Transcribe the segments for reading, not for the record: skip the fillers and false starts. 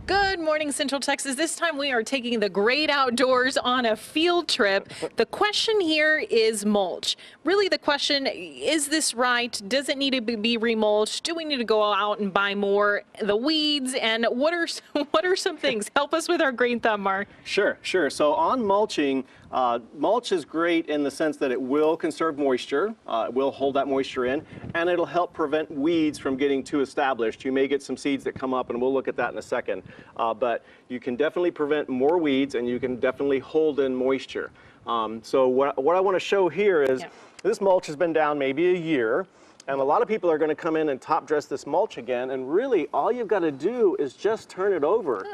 Good morning, Central Texas. This time we are taking the great outdoors on a field trip. The question here is mulch. Really the question, is this right? Does it need to be remulched? Do we need to go out and buy more? The weeds, and what are some things? Help us with our green thumb, Mark. Sure. So on mulching, mulch is great in the sense that it will conserve moisture, it will hold that moisture in, and it'll help prevent weeds from getting too established. You may get some seeds that come up, and we'll look at that in a second. But you can definitely prevent more weeds, and you can definitely hold in moisture. So what I want to show here is this mulch has been down maybe a year, and a lot of people are going to come in and top dress this mulch again, and really all you've got to do is just turn it over.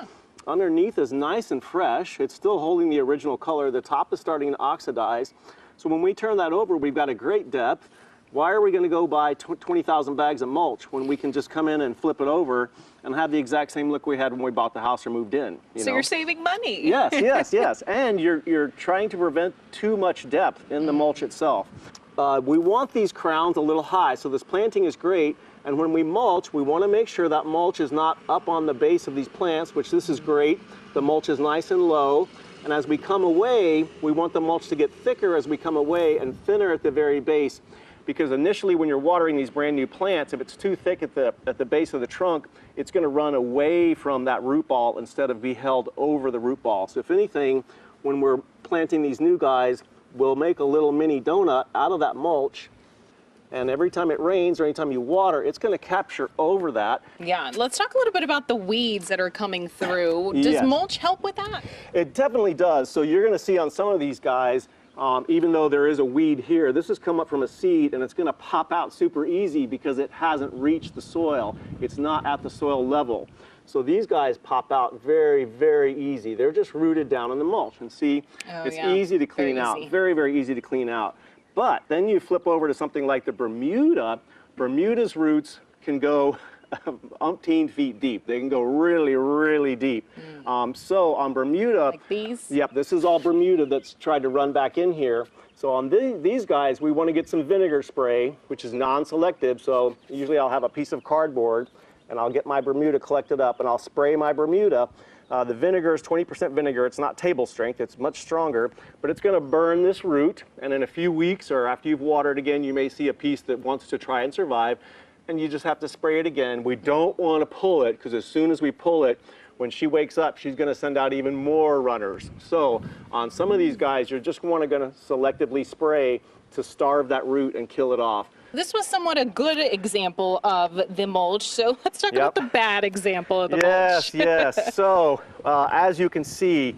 Underneath is nice and fresh. It's still holding the original color. The top is starting to oxidize. So when we turn that over, we've got a great depth. Why are we going to go buy 20,000 bags of mulch when we can just come in and flip it over and have the exact same look we had when we bought the house or moved in? So you're saving money. Yes. And you're trying to prevent too much depth in the mulch itself. We want these crowns a little high, so this planting is great. And when we mulch, we want to make sure that mulch is not up on the base of these plants, which this is great. The mulch is nice and low. And as we come away, we want the mulch to get thicker as we come away and thinner at the very base. Because initially when you're watering these brand new plants, if it's too thick at the base of the trunk, it's going to run away from that root ball instead of be held over the root ball. So if anything, when we're planting these new guys, we'll make a little mini donut out of that mulch. And every time it rains or anytime you water, it's going to capture over that. Yeah, let's talk a little bit about the weeds that are coming through. Does mulch help with that? It definitely does. So you're going to see on some of these guys, even though there is a weed here, this has come up from a seed and it's going to pop out super easy because it hasn't reached the soil. It's not at the soil level. So these guys pop out very, very easy. They're just rooted down in the mulch. And see, it's easy to clean out. Very, very easy to clean out. But then you flip over to something like the Bermuda. Bermuda's roots can go umpteen feet deep. They can go really, really deep. So on Bermuda, like these? Yep, this is all Bermuda that's tried to run back in here. So on these guys, we want to get some vinegar spray, which is non-selective. So usually I'll have a piece of cardboard and I'll get my Bermuda collected up and I'll spray my Bermuda. The vinegar is 20% vinegar. It's not table strength. It's much stronger, but it's going to burn this root. And in a few weeks or after you've watered again, you may see a piece that wants to try and survive, and you just have to spray it again. We don't want to pull it because as soon as we pull it, when she wakes up, she's going to send out even more runners. So on some of these guys, you're just going to selectively spray to starve that root and kill it off. This was somewhat a good example of the mulch, so let's talk about the bad example of the mulch. Yes. So as you can see,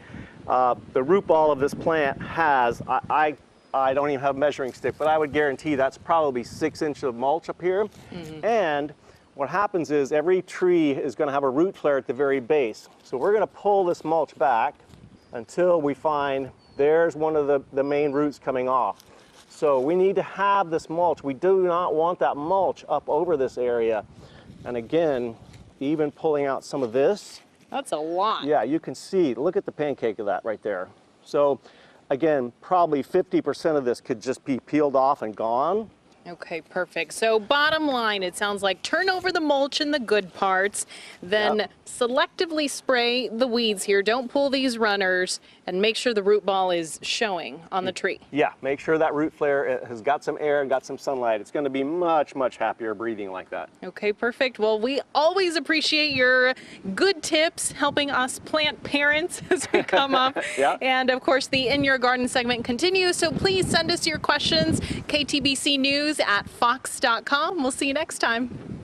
the root ball of this plant has, I don't even have a measuring stick, but I would guarantee that's probably 6 inches of mulch up here. And what happens is every tree is going to have a root flare at the very base. So we're going to pull this mulch back until we find there's one of the main roots coming off. So we need to have this mulch. We do not want that mulch up over this area. And again, even pulling out some of this. That's a lot. Yeah, you can see, look at the pancake of that right there. So again, probably 50% of this could just be peeled off and gone. Okay, perfect. So bottom line, it sounds like turn over the mulch in the good parts, then selectively spray the weeds here. Don't pull these runners, and make sure the root ball is showing on the tree. Yeah, make sure that root flare has got some air and got some sunlight. It's going to be much, much happier breathing like that. Okay, perfect. Well, we always appreciate your good tips helping us plant parents as we come up. And of course, the In Your Garden segment continues, so please send us your questions, ktbcnews@fox.com. We'll see you next time.